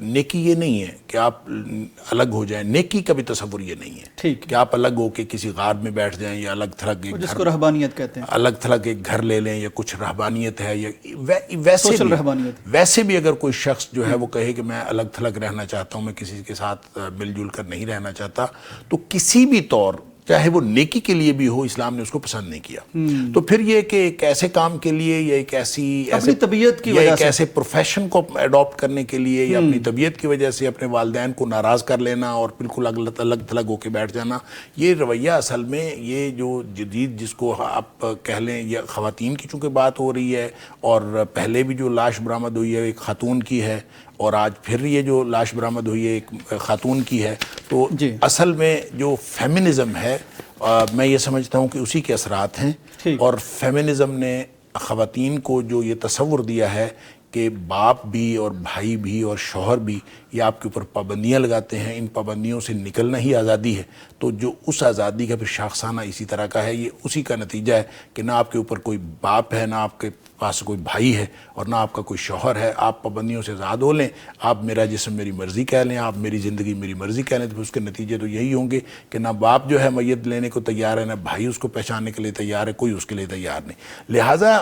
نیکی یہ نہیں ہے کہ آپ الگ ہو جائیں، نیکی کا بھی تصور یہ نہیں ہے ٹھیک کہ آپ الگ ہو کے کسی غار میں بیٹھ جائیں یا الگ تھلگ ایک جس کو رہبانیت کہتے ہیں، الگ تھلگ ایک گھر لے لیں یا کچھ رہبانیت ہے یا ویسے سوشل بھی رہبانیت۔ ویسے بھی اگر کوئی شخص جو ہے وہ کہے کہ میں الگ تھلگ رہنا چاہتا ہوں، میں کسی کے ساتھ مل جل کر نہیں رہنا چاہتا، تو کسی بھی طور چاہے وہ نیکی کے لیے بھی ہو، اسلام نے اس کو پسند نہیں کیا۔ تو پھر یہ کہ ایک ایسے کام کے لیے یا ایک اپنی طبیعت کی یا وجہ ایک سے ایسے پروفیشن کو اڈاپٹ کرنے کے لیے یا اپنی طبیعت کی وجہ سے اپنے والدین کو ناراض کر لینا اور بالکل الگ تھلگ ہو کے بیٹھ جانا، یہ رویہ اصل میں یہ جو جدید جس کو آپ کہہ لیں، یا خواتین کی چونکہ بات ہو رہی ہے، اور پہلے بھی جو لاش برآمد ہوئی ہے ایک خاتون کی ہے، اور آج پھر یہ جو لاش برآمد ہوئی ہے ایک خاتون کی ہے، تو جی اصل میں جو فیمنزم ہے میں یہ سمجھتا ہوں کہ اسی کے اثرات ہیں۔ اور فیمنزم نے خواتین کو جو یہ تصور دیا ہے کہ باپ بھی اور بھائی بھی اور شوہر بھی یہ آپ کے اوپر پابندیاں لگاتے ہیں، ان پابندیوں سے نکلنا ہی آزادی ہے، تو جو اس آزادی کا پھر شاخسانہ اسی طرح کا ہے، یہ اسی کا نتیجہ ہے کہ نہ آپ کے اوپر کوئی باپ ہے، نہ آپ کے پاس کوئی بھائی ہے، اور نہ آپ کا کوئی شوہر ہے۔ آپ پابندیوں سے آزاد ہو لیں، آپ میرا جسم میری مرضی کہہ لیں، آپ میری زندگی میری مرضی کہہ لیں، تو اس کے نتیجے تو یہی ہوں گے کہ نہ باپ جو ہے میت لینے کو تیار ہے، نہ بھائی اس کو پہچاننے کے لیے تیار ہے، کوئی اس کے لیے تیار نہیں۔ لہٰذا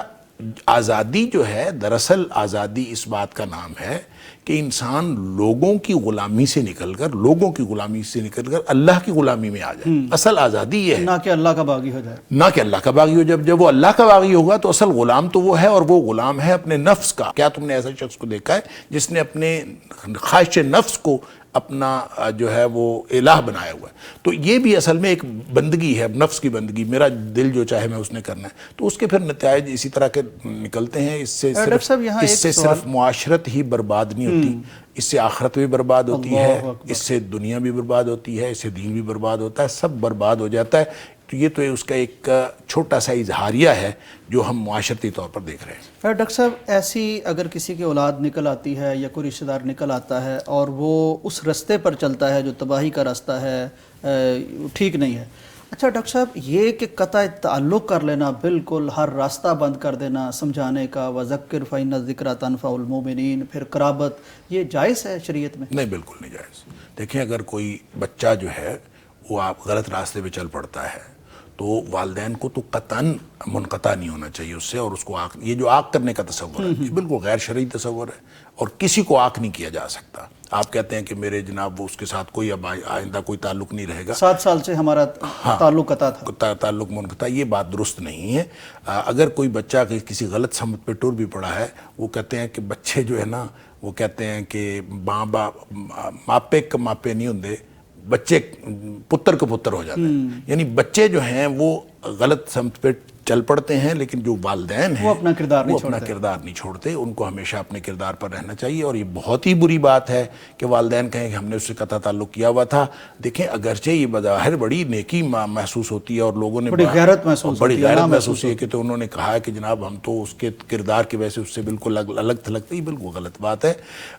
آزادی جو ہے، دراصل آزادی اس بات کا نام ہے کہ انسان لوگوں کی غلامی سے نکل کر اللہ کی غلامی میں آ جائے۔ اصل آزادی یہ ہے، نہ کہ اللہ کا باغی ہو جائے، نہ کہ اللہ کا باغی ہو جائے۔ جب وہ اللہ کا باغی ہوگا تو اصل غلام تو وہ ہے، اور وہ غلام ہے اپنے نفس کا۔ کیا تم نے ایسا شخص کو دیکھا ہے جس نے اپنے خواہش نفس کو اپنا جو ہے وہ الہ بنایا ہوا ہے؟ تو یہ بھی اصل میں ایک بندگی ہے، نفس کی بندگی، میرا دل جو چاہے میں اس نے کرنا ہے۔ تو اس کے پھر نتائج اسی طرح کے نکلتے ہیں۔ اس سے صرف معاشرت ہی برباد نہیں ہوتی، اس سے آخرت بھی برباد ہوتی ہے، اس سے دنیا بھی برباد ہوتی ہے، اس سے دین بھی برباد ہوتا ہے، سب برباد ہو جاتا ہے۔ تو یہ تو اس کا ایک چھوٹا سا اظہاریہ ہے جو ہم معاشرتی طور پر دیکھ رہے ہیں۔ ڈاکٹر صاحب، ایسی اگر کسی کی اولاد نکل آتی ہے یا کوئی رشتہ دار نکل آتا ہے اور وہ اس رستے پر چلتا ہے جو تباہی کا راستہ ہے، ٹھیک نہیں ہے، اچھا ڈاکٹر صاحب، یہ کہ قطع تعلق کر لینا، بالکل ہر راستہ بند کر دینا سمجھانے کا، وَذَكِّرْ فَإِنَّ الذِّكْرَىٰ تَنفَعُ الْمُؤْمِنِينَ، پھر قرابت، یہ جائز ہے شریعت میں؟ نہیں، بالکل نہیں جائز۔ دیکھیں، اگر کوئی بچہ جو ہے وہ آپ غلط راستے پہ چل پڑتا ہے تو والدین کو تو قطعاً منقطع نہیں ہونا چاہیے اس سے، اور اس کو یہ جو عاق کرنے کا تصور ہے یہ بالکل غیر شرعی تصور ہے، اور کسی کو عاق نہیں کیا جا سکتا۔ آپ کہتے ہیں کہ میرے جناب وہ اس کے ساتھ کوئی اب آئندہ کوئی تعلق نہیں رہے گا، 7 سال سے ہمارا تعلق قطع تھا، تعلق منقطع، یہ بات درست نہیں ہے۔ اگر کوئی بچہ کسی غلط سمت پہ ٹر بھی پڑا ہے، وہ کہتے ہیں کہ بچے جو ہے نا، وہ کہتے ہیں کہ ماپے کا ماپے نہیں ہوندے، بچے پتر کا پتر ہو جاتے ہیں۔ یعنی بچے جو ہیں وہ غلط سمت پہ چل پڑتے ہیں، لیکن جو والدین ہیں وہ اپنا کردار نہیں چھوڑتے، ان کو ہمیشہ اپنے کردار پر رہنا چاہیے۔ اور یہ بہت ہی بری بات ہے کہ والدین کہیں کہ ہم نے اس سے قطع تعلق کیا ہوا تھا۔ دیکھیں، اگرچہ یہ بظاہر بڑی نیکی محسوس ہوتی ہے اور لوگوں نے بڑی غیرت محسوس ہوتی ہے کہ تو انہوں نے کہا کہ جناب ہم تو اس کے کردار کی وجہ سے اس سے بالکل الگ تھلگ تھے، یہ بالکل غلط بات ہے۔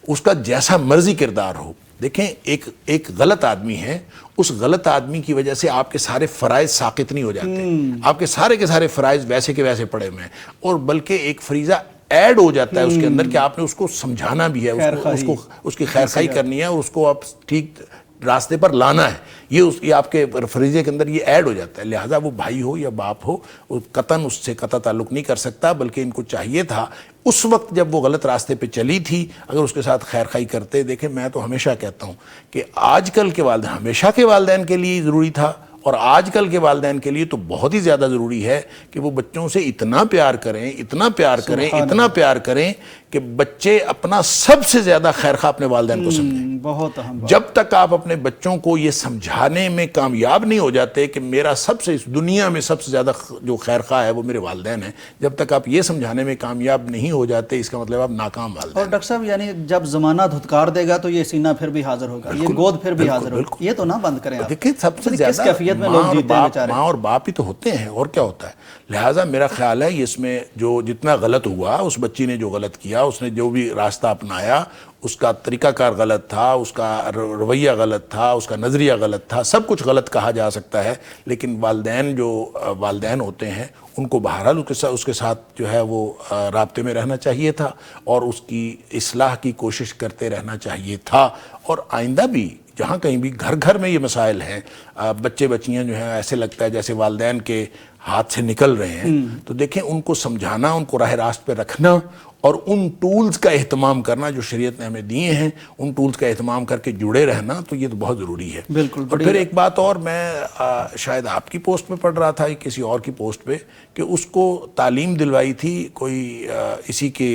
اس کا جیسا مرضی کردار ہو، دیکھیں ایک غلط آدمی ہے، اس غلط آدمی کی وجہ سے آپ کے سارے فرائض ساقط نہیں ہو جاتے، آپ کے سارے فرائض ویسے کے ویسے پڑے ہوئے ہیں، اور بلکہ ایک فریضہ ایڈ ہو جاتا ہے اس کے اندر کہ آپ نے اس کو سمجھانا بھی ہے، اس کی خیرخواہی کرنی ہے، اور اس کو آپ ٹھیک راستے پر لانا ہے، یہ آپ کے فریضے کے اندر یہ ایڈ ہو جاتا ہے۔ لہٰذا وہ بھائی ہو یا باپ ہو، قطعاً اس سے قطع تعلق نہیں کر سکتا، بلکہ ان کو چاہیے تھا اس وقت جب وہ غلط راستے پہ چلی تھی اگر اس کے ساتھ خیرخواہی کرتے۔ دیکھیں، میں تو ہمیشہ کہتا ہوں کہ آج کل کے والدین، ہمیشہ کے والدین کے لیے ضروری تھا، اور آج کل کے والدین کے لیے تو بہت ہی زیادہ ضروری ہے کہ وہ بچوں سے اتنا پیار کریں کہ بچے اپنا سب سے زیادہ خیرخواہ اپنے والدین کو سمجھیں۔ بہت اہم بات۔ جب تک آپ اپنے بچوں کو یہ سمجھانے میں کامیاب نہیں ہو جاتے کہ میرا سب سے، اس دنیا میں سب سے زیادہ جو خیرخواہ ہے وہ میرے والدین ہیں، جب تک آپ یہ سمجھانے میں کامیاب نہیں ہو جاتے، اس کا مطلب آپ ناکام والدین۔ اور ڈاکٹر صاحب، یعنی جب زمانہ دھتکار دے گا تو یہ سینہ پھر بھی حاضر ہوگا، یہ گود پھر بھی حاضر ہوگا، یہ تو نہ بند کریں آپ۔ دیکھیں، سب سے زیادہ ماں اور باپ ہی تو ہوتے ہیں، اور کیا ہوتا ہے۔ لہٰذا میرا خیال ہے اس میں جو جتنا غلط ہوا، اس بچی نے جو غلط کیا اس نے جو بھی راستہ اپنایا اس کا طریقہ کار غلط تھا، اس کا رویہ غلط تھا، اس کا نظریہ غلط تھا، سب کچھ غلط کہا جا سکتا ہے، لیکن والدین ہوتے ہیں ان کو بہرحال اس کے ساتھ جو ہے وہ رابطے میں رہنا چاہیے تھا اور اس کی اصلاح کی کوشش کرتے رہنا چاہیے تھا، اور آئندہ بھی جہاں کہیں بھی گھر گھر میں یہ مسائل ہیں، بچے بچیاں جو ہیں ایسے لگتا ہے جیسے والدین کے ہاتھ سے نکل رہے ہیں، تو دیکھیں ان کو سمجھانا، ان کو راہ راست پہ رکھنا اور ان ٹولز کا اہتمام کرنا جو شریعت نے ہمیں دیے ہیں، ان ٹولز کا اہتمام کر کے جڑے رہنا، تو یہ تو بہت ضروری ہے۔ بالکل۔ اور پھر ایک بات اور، میں شاید آپ کی پوسٹ میں پڑھ رہا تھا یا کسی اور کی پوسٹ پہ کہ اس کو تعلیم دلوائی تھی کوئی اسی کے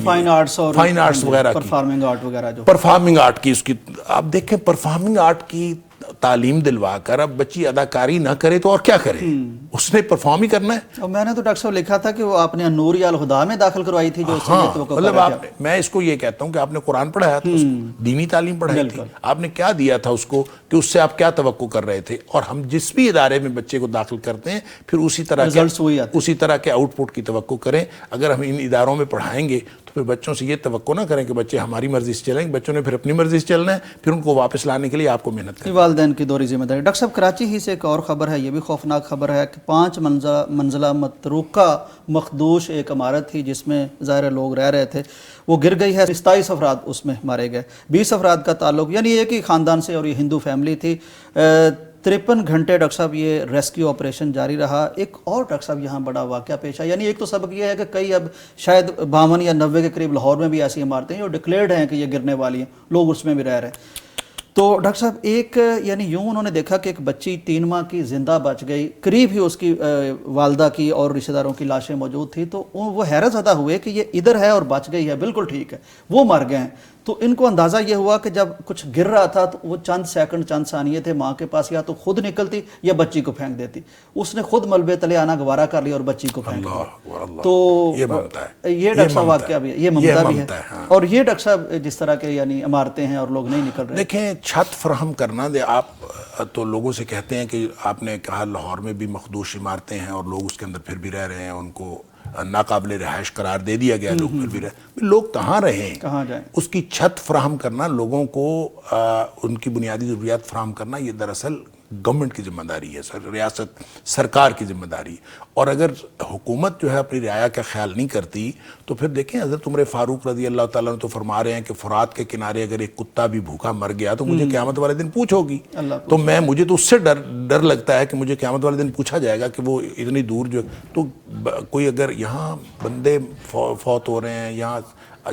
فائن آرٹس وغیرہ کی، پرفارمنگ آرٹ وغیرہ جو پرفارمنگ آرٹ کی، اس کی آپ دیکھیں پرفارمنگ آرٹ کی تعلیم دلوا کر اب بچی اداکاری نہ کرے تو اور کیا کرے، اس نے پرفارم ہی کرنا ہے۔ اور میں نے تو ڈاکٹر صاحب لکھا تھا کہ وہ آپ نے نور الہدا میں داخل کروائی تھی جو اس سے یہ توقع کر رہا تھا۔ میں اس کو یہ کہتا ہوں کہ آپ نے قرآن پڑھایا تھا، اس کو دینی تعلیم پڑھائی تھی، آپ نے کیا دیا تھا اس کو کہ اس سے آپ کیا توقع کر رہے تھے، اور ہم جس بھی ادارے میں بچے کو داخل کرتے ہیں پھر اسی طرح کے آؤٹ پٹ کی توقع کریں۔ اگر ہم ان اداروں میں پڑھائیں گے تو پھر بچوں سے یہ توقع نہ کریں کہ بچے ہماری مرضی سے چلیں گے، بچوں نے پھر اپنی مرضی سے چلنا ہے، پھر ان کو واپس لانے کے لیے آپ کو محنت کریں۔ والدین کی دوہری ذمہ داری۔ ڈاکٹر صاحب کراچی ہی سے ایک اور خبر ہے، یہ بھی خوفناک خبر ہے کہ 5 منزلہ متروکہ مخدوش ایک عمارت تھی جس میں ظاہر لوگ رہ رہے تھے، وہ گر گئی ہے، 27 افراد اس میں مارے گئے، 20 افراد کا تعلق یعنی ایک ہی خاندان سے، اور یہ ہندو فیملی تھی۔ 53 گھنٹے ڈاکٹر صاحب یہ ریسکیو آپریشن جاری رہا۔ ایک اور ڈاکٹر صاحب یہاں بڑا واقعہ پیش آیا، یعنی ایک تو سبق یہ ہے کہ کئی اب شاید 52 یا 90 کے قریب لاہور میں بھی ایسی عمارتیں ہیں جو ڈکلیئرڈ ہیں کہ یہ گرنے والی ہیں، لوگ اس میں بھی رہ رہے ہیں۔ تو ڈاکٹر صاحب ایک یعنی یوں انہوں نے دیکھا کہ ایک بچی 3 ماہ کی زندہ بچ گئی، قریب ہی اس کی والدہ کی اور رشتہ داروں کی لاشیں موجود تھیں، تو وہ حیرت زدہ ہوئے کہ یہ ادھر ہے اور بچ گئی ہے، بالکل ٹھیک ہے، وہ مر گئے ہیں۔ تو ان کو اندازہ یہ ہوا کہ جب کچھ گر رہا تھا تو وہ چند سیکنڈ چند ثانیے تھے، ماں کے پاس یا تو خود نکلتی یا بچی کو پھینک دیتی، اس نے خود ملبے تلے آنا گوارا کر لیا اور بچی کو پھینک دیا۔ تو یہ ڈاکٹر صاحب واقعہ بھی ہے، یہ ممتا بھی ہے، اور یہ ڈاکٹر صاحب جس طرح کے یعنی عمارتیں ہیں اور لوگ نہیں نکل رہے۔ دیکھیں چھت فراہم کرنا، آپ تو لوگوں سے کہتے ہیں کہ آپ نے کہا لاہور میں بھی مخدوش عمارتیں ہیں اور لوگ اس کے اندر پھر بھی رہ رہے ہیں، ان کو ناقابل رہائش قرار دے دیا گیا، لوگ پھر بھی لوگ کہاں رہیں، کہاں جائیں؟ اس کی چھت فراہم کرنا، لوگوں کو ان کی بنیادی ضروریات فراہم کرنا، یہ دراصل گورنمنٹ کی ذمہ داری ہے، ریاست سرکار کی ذمہ داری، اور اگر حکومت جو ہے اپنی رعایا کا خیال نہیں کرتی تو پھر دیکھیں حضرت عمر فاروق رضی اللہ تعالیٰ نے تو فرما رہے ہیں کہ فرات کے کنارے اگر ایک کتا بھی بھوکا مر گیا تو مجھے قیامت والے دن پوچھو گی، تو مجھے تو اس سے ڈر لگتا ہے کہ مجھے قیامت والے دن پوچھا جائے گا کہ وہ اتنی دور جو، تو کوئی اگر یہاں بندے فوت ہو رہے ہیں، یہاں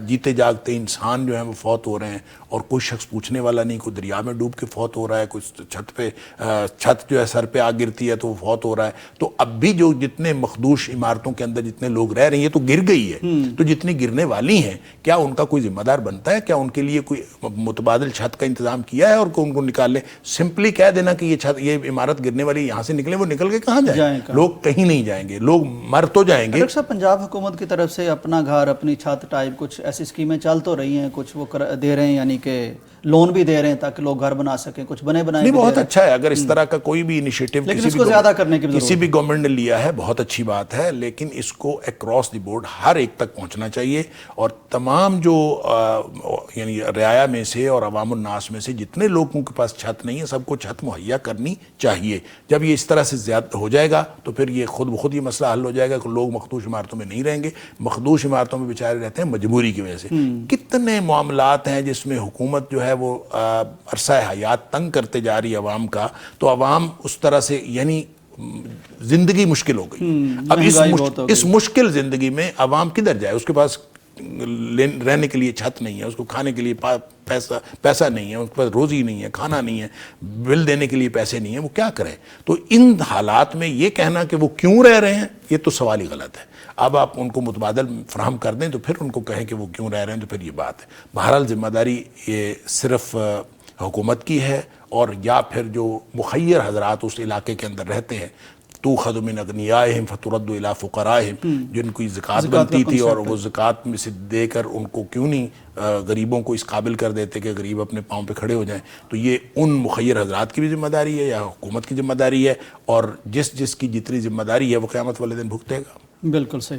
جیتے جاگتے انسان جو ہیں وہ فوت ہو رہے ہیں اور کوئی شخص پوچھنے والا نہیں، کوئی دریا میں ڈوب کے فوت ہو رہا ہے، کوئی چھت جو ہے سر پہ آ گرتی ہے تو وہ فوت ہو رہا ہے، تو اب بھی جو جتنے مخدوش عمارتوں کے اندر جتنے لوگ رہ رہے ہیں یہ تو گر گئی ہے، تو جتنی گرنے والی ہیں کیا ان کا کوئی ذمہ دار بنتا ہے؟ کیا ان کے لیے کوئی متبادل چھت کا انتظام کیا ہے اور ان کو نکال لیں؟ سمپلی کہہ دینا کہ یہ عمارت گرنے والی یہاں سے نکلے، وہ نکل کے کہاں جائیں؟ لوگ کہیں نہیں جائیں گے، لوگ مر تو جائیں گے۔ ڈاکٹر صاحب پنجاب حکومت کی طرف سے اپنا گھر اپنی چھت ٹائپ کچھ ایسی اسکیمیں چل تو رہی ہیں، کچھ وہ دے رہے ہیں، یعنی کہ لون بھی دے رہے ہیں تاکہ لوگ گھر بنا سکیں، کچھ بنے بنائے نہیں، بہت اچھا ہے اگر اس طرح کا کوئی بھی انیشیٹو کسی بھی گورنمنٹ نے لیا ہے، بہت اچھی بات ہے، لیکن اس کو اکراس دی بورڈ ہر ایک تک پہنچنا چاہیے، اور تمام جو یعنی رعایا میں سے اور عوام الناس میں سے جتنے لوگوں کے پاس چھت نہیں ہے سب کو چھت مہیا کرنی چاہیے۔ جب یہ اس طرح سے زیادہ ہو جائے گا تو پھر یہ خود بخود یہ مسئلہ حل ہو جائے گا کہ لوگ مخدوش عمارتوں میں نہیں رہیں گے۔ مخدوش عمارتوں میں بیچارے رہتے ہیں مجبوری کی وجہ سے۔ کتنے معاملات ہیں جس میں حکومت جو ہے وہ عرصہ حیات تنگ کرتے جا رہی ہے عوام کا، تو عوام اس طرح سے یعنی زندگی مشکل ہو گئی۔ اب اس مشکل زندگی میں عوام کدھر جائے؟ اس کے پاس رہنے کے لیے چھت نہیں ہے، اس کو کھانے کے لیے پیسہ نہیں ہے، اس کے پاس روزی نہیں ہے، کھانا نہیں ہے، بل دینے کے لیے پیسے نہیں ہیں، وہ کیا کریں؟ تو ان حالات میں یہ کہنا کہ وہ کیوں رہ رہے ہیں یہ تو سوال ہی غلط ہے۔ اب آپ ان کو متبادل فراہم کر دیں تو پھر ان کو کہیں کہ وہ کیوں رہ رہے ہیں تو پھر یہ بات ہے۔ بہرحال ذمہ داری یہ صرف حکومت کی ہے، اور یا پھر جو مخیر حضرات اس علاقے کے اندر رہتے ہیں، تُؤْخَذُ مِنْ أَغْنِيَائِهِمْ فَتُرَدُّ إِلَىٰ فُقَرَائِهِمْ، جن کی زکوٰۃ بنتی تھی اور وہ زکوٰۃ میں سے دے کر ان کو کیوں نہیں غریبوں کو اس قابل کر دیتے کہ غریب اپنے پاؤں پہ کھڑے ہو جائیں؟ تو یہ ان مخیر حضرات کی بھی ذمہ داری ہے یا حکومت کی ذمہ داری ہے، اور جس کی جتنی ذمہ داری ہے وہ قیامت والے دن بھگتے گا۔ بالکل صحیح۔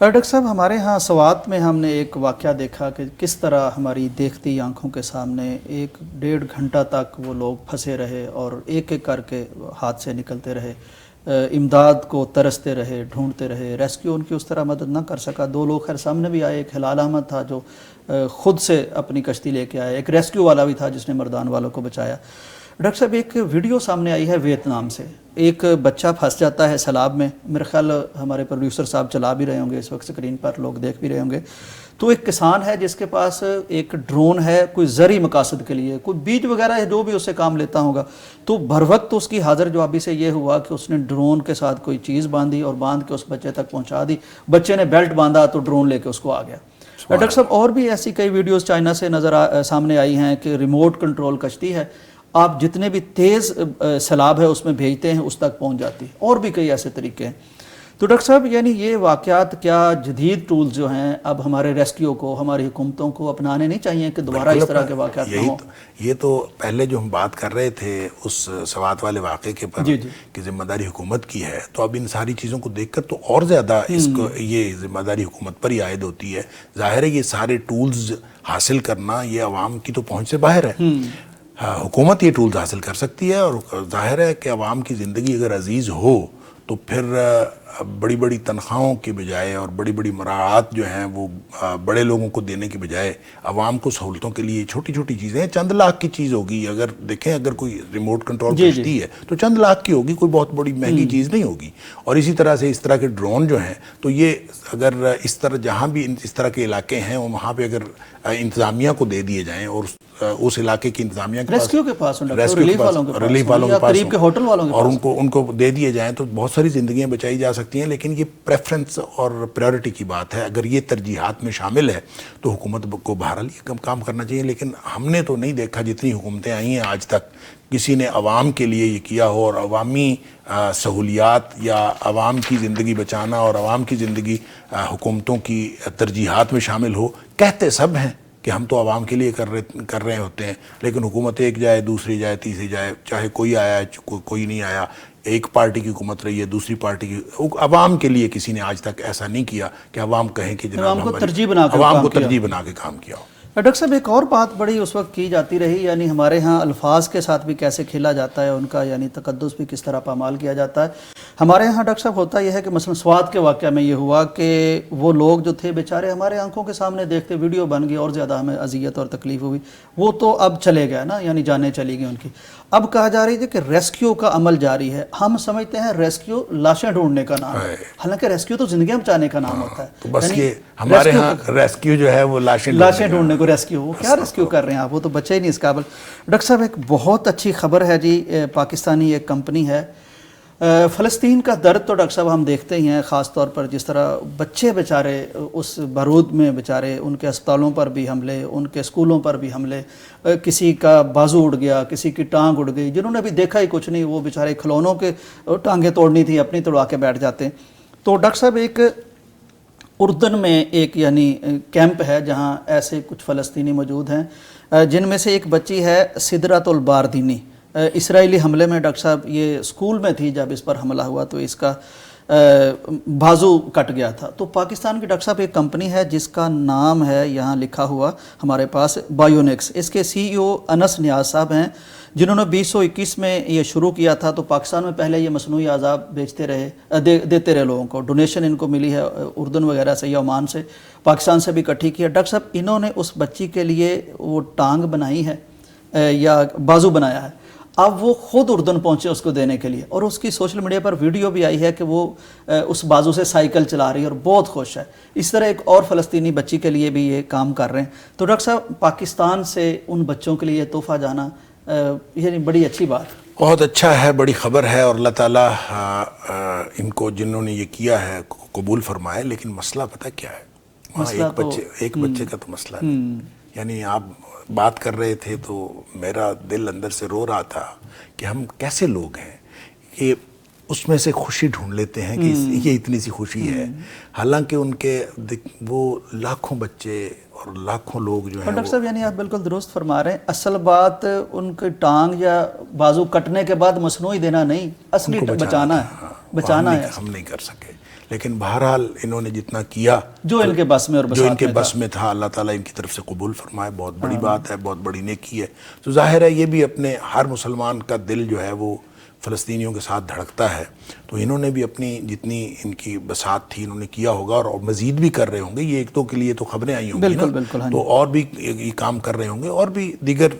ڈاکٹر صاحب ہمارے ہاں سوات میں ہم نے ایک واقعہ دیکھا کہ کس طرح ہماری دیکھتی آنکھوں کے سامنے 1-1.5 گھنٹہ تک وہ لوگ پھنسے رہے اور ایک ایک کر کے ہاتھ سے نکلتے رہے، امداد کو ترستے رہے، ڈھونڈتے رہے، ریسکیو ان کی اس طرح مدد نہ کر سکا۔ 2 لوگ خیر سامنے بھی آئے، ایک ہلال احمد تھا جو خود سے اپنی کشتی لے کے آیا، ایک ریسکیو والا بھی تھا جس نے مردان والوں کو بچایا۔ ڈاکٹر صاحب ایک ویڈیو سامنے آئی ہے ویتنام سے، ایک بچہ پھنس جاتا ہے سیلاب میں، میرے خیال ہمارے پروڈیوسر صاحب چلا بھی رہے ہوں گے اس وقت، اسکرین پر لوگ دیکھ بھی رہے ہوں گے، تو ایک کسان ہے جس کے پاس ایک ڈرون ہے کوئی زرعی مقاصد کے لیے، کوئی بیج وغیرہ ہے جو بھی اس سے کام لیتا ہوگا، تو بھر وقت اس کی حاضر جوابی سے یہ ہوا کہ اس نے ڈرون کے ساتھ کوئی چیز باندھی اور باندھ کے اس بچے تک پہنچا دی، بچے نے بیلٹ باندھا تو ڈرون لے کے اس کو آ گیا۔ ڈاکٹر صاحب اور بھی ایسی کئی ویڈیوز چائنا سے سامنے آئی ہیں کہ ریموٹ کنٹرول کشتی ہے، آپ جتنے بھی تیز سیلاب ہے اس میں بھیجتے ہیں اس تک پہنچ جاتی، اور بھی کئی ایسے طریقے ہیں۔ تو ڈاکٹر صاحب یعنی یہ واقعات کیا جدید ٹولز جو ہیں اب ہمارے ریسکیو کو، ہماری حکومتوں کو اپنانے نہیں چاہیے کہ دوبارہ اس طرح کے واقعات نہ ہوں؟ یہ تو پہلے جو ہم بات کر رہے تھے اس سوات والے واقعے کے پر کہ ذمہ داری حکومت کی ہے، تو اب ان ساری چیزوں کو دیکھ کر تو اور زیادہ اس کو یہ ذمہ داری حکومت پر ہی عائد ہوتی ہے۔ ظاہر ہے یہ سارے ٹولز حاصل کرنا یہ عوام کی تو پہنچ سے باہر ہے، حکومت یہ ٹولز حاصل کر سکتی ہے، اور ظاہر ہے کہ عوام کی زندگی اگر عزیز ہو تو پھر بڑی بڑی تنخواہوں کے بجائے اور بڑی بڑی مراعات جو ہیں وہ بڑے لوگوں کو دینے کے بجائے عوام کو سہولتوں کے لیے چھوٹی چھوٹی چیزیں، چند لاکھ کی چیز ہوگی، اگر دیکھیں اگر کوئی ریموٹ کنٹرول کشتی ہے تو چند لاکھ کی ہوگی، کوئی بہت بڑی مہنگی چیز نہیں ہوگی۔ اور اسی طرح سے اس طرح کے ڈرون جو ہیں تو یہ اگر اس طرح جہاں بھی اس طرح کے علاقے ہیں وہاں پہ اگر انتظامیہ کو دے دیے جائیں اور اس علاقے کی انتظامیہ کے پاس ریلیف والوں کے پاس ہوٹل والوں کے اور ان کو دے دیے جائیں تو بہت ساری زندگیاں بچائی جا سکتی ہیں۔ لیکن یہ پریفرنس اور پریورٹی کی بات ہے، اگر یہ ترجیحات میں شامل ہے تو حکومت کو بہرحال یہ کام کرنا چاہیے۔ لیکن ہم نے تو نہیں دیکھا جتنی حکومتیں آئی ہیں آج تک کسی نے عوام کے لیے یہ کیا ہو، اور عوامی سہولیات یا عوام کی زندگی بچانا اور عوام کی زندگی حکومتوں کی ترجیحات میں شامل ہو۔ کہتے سب ہیں کہ ہم تو عوام کے لیے کر رہے ہوتے ہیں، لیکن حکومت ایک جائے، دوسری جائے، تیسری جائے، چاہے کوئی آیا کوئی نہیں آیا، ایک پارٹی کی حکومت رہی ہے، دوسری پارٹی کی، عوام کے لیے کسی نے آج تک ایسا نہیں کیا کہ عوام کہیں کہ جناب عوام کو ترجیح بنا کے کام کیا ہو۔ ڈاکٹر صاحب ایک اور بات بڑی اس وقت کی جاتی رہی، یعنی ہمارے ہاں الفاظ کے ساتھ بھی کیسے کھیلا جاتا ہے، ان کا یعنی تقدس بھی کس طرح پامال کیا جاتا ہے۔ ہمارے ہاں ڈاکٹر صاحب ہوتا یہ ہے کہ مثلا سوات کے واقعہ میں یہ ہوا کہ وہ لوگ جو تھے بیچارے ہمارے آنکھوں کے سامنے دیکھتے، ویڈیو بن گئی اور زیادہ ہمیں اذیت اور تکلیف ہوئی، وہ تو اب چلے گئے نا، یعنی جانیں چلی گئی ان کی۔ اب کہا جا رہی ہے کہ ریسکیو کا عمل جاری ہے، ہم سمجھتے ہیں ریسکیو لاشیں ڈھونڈنے کا نام ہے، حالانکہ ریسکیو تو زندگیاں بچانے کا نام ہوتا ہے۔ تو بس یہ ہمارے ہاں ریسکیو جو ہے وہ لاشیں ڈھونڈنے کو ریسکیو، وہ کیا ریسکیو کر رہے ہیں آپ، وہ تو بچے ہی نہیں اس قابل۔ ڈاکٹر صاحب ایک بہت اچھی خبر ہے جی، پاکستانی ایک کمپنی ہے، فلسطین کا درد تو ڈاکٹر صاحب ہم دیکھتے ہی ہیں، خاص طور پر جس طرح بچے بیچارے اس بارود میں بیچارے، ان کے اسپتالوں پر بھی حملے، ان کے اسکولوں پر بھی حملے، کسی کا بازو اڑ گیا، کسی کی ٹانگ اڑ گئی، جنہوں نے بھی دیکھا ہی کچھ نہیں، وہ بیچارے کھلونوں کے ٹانگیں توڑنی تھی اپنی توڑوا کے بیٹھ جاتے ہیں۔ تو ڈاکٹر صاحب ایک اردن میں ایک یعنی کیمپ ہے جہاں ایسے کچھ فلسطینی موجود ہیں، جن میں سے ایک بچی ہے سدرۃ الباردینی، اسرائیلی حملے میں ڈاکٹر صاحب یہ اسکول میں تھی جب اس پر حملہ ہوا تو اس کا بازو کٹ گیا تھا۔ تو پاکستان کی ڈاکٹر صاحب ایک کمپنی ہے جس کا نام ہے یہاں لکھا ہوا ہمارے پاس بایونکس، اس کے CEO انس نیاز صاحب ہیں، جنہوں نے 2021 میں یہ شروع کیا تھا۔ تو پاکستان میں پہلے یہ مصنوعی اعضاء بیچتے رہے، دیتے رہے لوگوں کو، ڈونیشن ان کو ملی ہے اردن وغیرہ سے یا عمان سے، پاکستان سے بھی اکٹھی کیا۔ ڈاکٹر صاحب انہوں نے اس بچی کے لیے وہ ٹانگ بنائی ہے یا بازو بنایا ہے، اب وہ خود اردن پہنچے اس کو دینے کے لیے، اور اس کی سوشل میڈیا پر ویڈیو بھی آئی ہے کہ وہ اس بازو سے سائیکل چلا رہی ہے اور بہت خوش ہے۔ اس طرح ایک اور فلسطینی بچی کے لیے بھی یہ کام کر رہے ہیں۔ تو ڈاکٹر صاحب پاکستان سے ان بچوں کے لیے تحفہ جانا یعنی بڑی اچھی بات، بہت اچھا ہے، بڑی خبر ہے، اور اللہ تعالیٰ ان کو جنہوں نے یہ کیا ہے قبول فرمائے۔ لیکن مسئلہ پتہ کیا ہے، وہاں ایک بچے کا تو مسئلہ نہیں، یعنی آپ بات کر رہے تھے تو میرا دل اندر سے رو رہا تھا کہ ہم کیسے لوگ ہیں کہ اس میں سے خوشی ڈھونڈ لیتے ہیں کہ یہ اتنی سی خوشی ہے، حالانکہ ان کے وہ لاکھوں بچے اور لاکھوں لوگ جو ہیں۔ ڈاکٹر صاحب یعنی آپ بالکل درست فرما رہے ہیں، اصل بات ان کی ٹانگ یا بازو کٹنے کے بعد مصنوعی دینا نہیں، اصلی بچانا ہے، بچانا ہے۔ ہم نہیں کر سکے، لیکن بہرحال انہوں نے جتنا کیا جو ان کے بس میں اور جو ان بساط کے میں بس میں تھا، اللہ تعالیٰ ان کی طرف سے قبول فرمائے. بہت بڑی بات ہے، بہت بڑی نیکی ہے. تو ظاہر ہے یہ بھی اپنے ہر مسلمان کا دل جو ہے وہ فلسطینیوں کے ساتھ دھڑکتا ہے. تو انہوں نے بھی اپنی جتنی ان کی بساط تھی انہوں نے کیا ہوگا، اور مزید بھی کر رہے ہوں گے. یہ ایک دو کے لیے تو خبریں آئی ہوں گی نا، بالکل تو اور بھی یہ کام کر رہے ہوں گے. اور بھی دیگر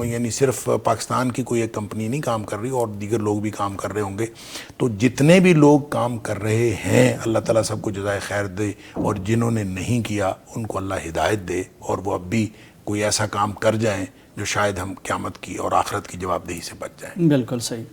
یعنی صرف پاکستان کی کوئی ایک کمپنی نہیں کام کر رہی، اور دیگر لوگ بھی کام کر رہے ہوں گے. تو جتنے بھی لوگ کام کر رہے ہیں اللہ تعالیٰ سب کو جزائے خیر دے، اور جنہوں نے نہیں کیا ان کو اللہ ہدایت دے، اور وہ اب بھی کوئی ایسا کام کر جائیں جو شاید ہم قیامت کی اور آخرت کی جواب دہی سے بچ جائیں. بالکل صحیح.